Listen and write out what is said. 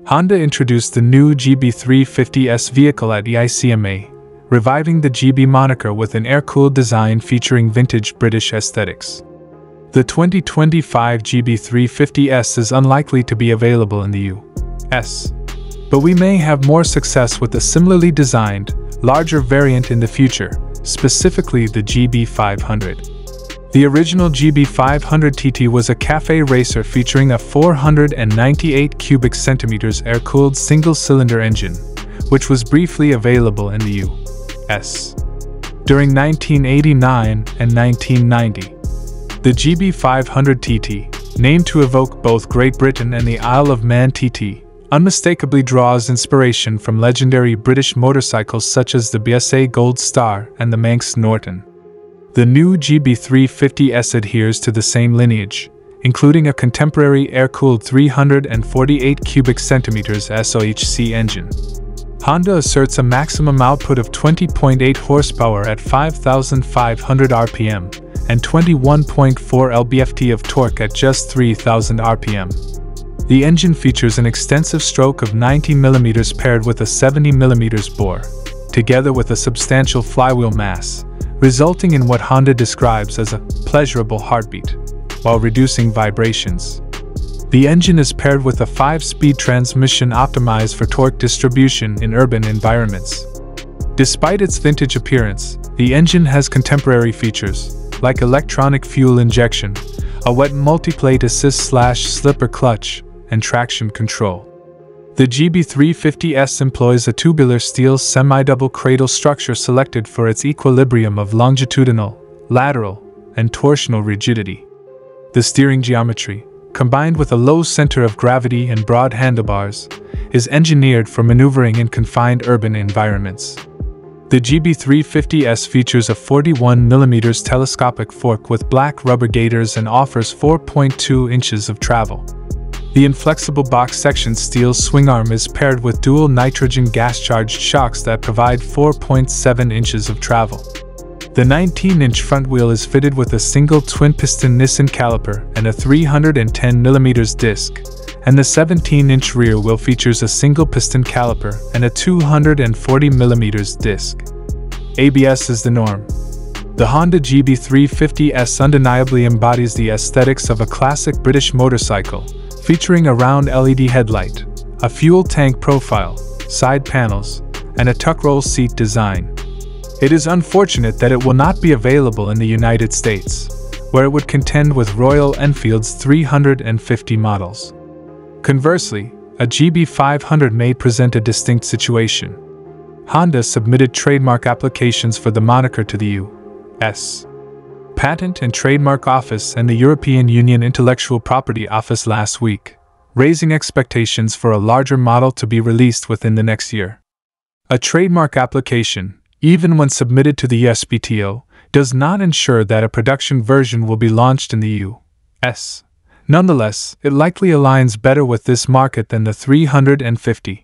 Honda introduced the new GB350S vehicle at EICMA, reviving the GB moniker with an air-cooled design featuring vintage British aesthetics. The 2025 GB350S is unlikely to be available in the US, but we may have more success with a similarly designed, larger variant in the future, specifically the GB500. The original GB500 TT was a cafe racer featuring a 498 cubic centimeters air-cooled single-cylinder engine, which was briefly available in the US during 1989 and 1990. The GB500 TT, named to evoke both Great Britain and the Isle of Man TT, unmistakably draws inspiration from legendary British motorcycles such as the BSA Gold Star and the Manx Norton. The new GB350S adheres to the same lineage, including a contemporary air-cooled 348 cubic centimeters SOHC engine. Honda asserts a maximum output of 20.8 horsepower at 5,500 RPM and 21.4 lb-ft of torque at just 3,000 RPM. The engine features an extensive stroke of 90 mm paired with a 70 mm bore, together with a substantial flywheel mass, resulting in what Honda describes as a pleasurable heartbeat, while reducing vibrations. The engine is paired with a 5-speed transmission optimized for torque distribution in urban environments. Despite its vintage appearance, the engine has contemporary features, like electronic fuel injection, a wet multiplate assist/slipper clutch, and traction control. The GB350S employs a tubular steel semi-double cradle structure selected for its equilibrium of longitudinal, lateral, and torsional rigidity. The steering geometry, combined with a low center of gravity and broad handlebars, is engineered for maneuvering in confined urban environments. The GB350S features a 41 mm telescopic fork with black rubber gaiters and offers 4.2 inches of travel. The inflexible box section steel swingarm is paired with dual nitrogen gas-charged shocks that provide 4.7 inches of travel. The 19-inch front wheel is fitted with a single twin-piston Nissan caliper and a 310 mm disc, and the 17-inch rear wheel features a single-piston caliper and a 240 mm disc. ABS is the norm. The Honda GB350S undeniably embodies the aesthetics of a classic British motorcycle, featuring a round LED headlight, a fuel tank profile, side panels, and a tuck-roll seat design. It is unfortunate that it will not be available in the United States, where it would contend with Royal Enfield's 350 models. Conversely, a GB500 may present a distinct situation. Honda submitted trademark applications for the moniker to the U.S. Patent and Trademark Office and the European Union Intellectual Property Office last week, raising expectations for a larger model to be released within the next year. A trademark application, even when submitted to the USPTO, does not ensure that a production version will be launched in the U.S. Nonetheless, it likely aligns better with this market than the 350.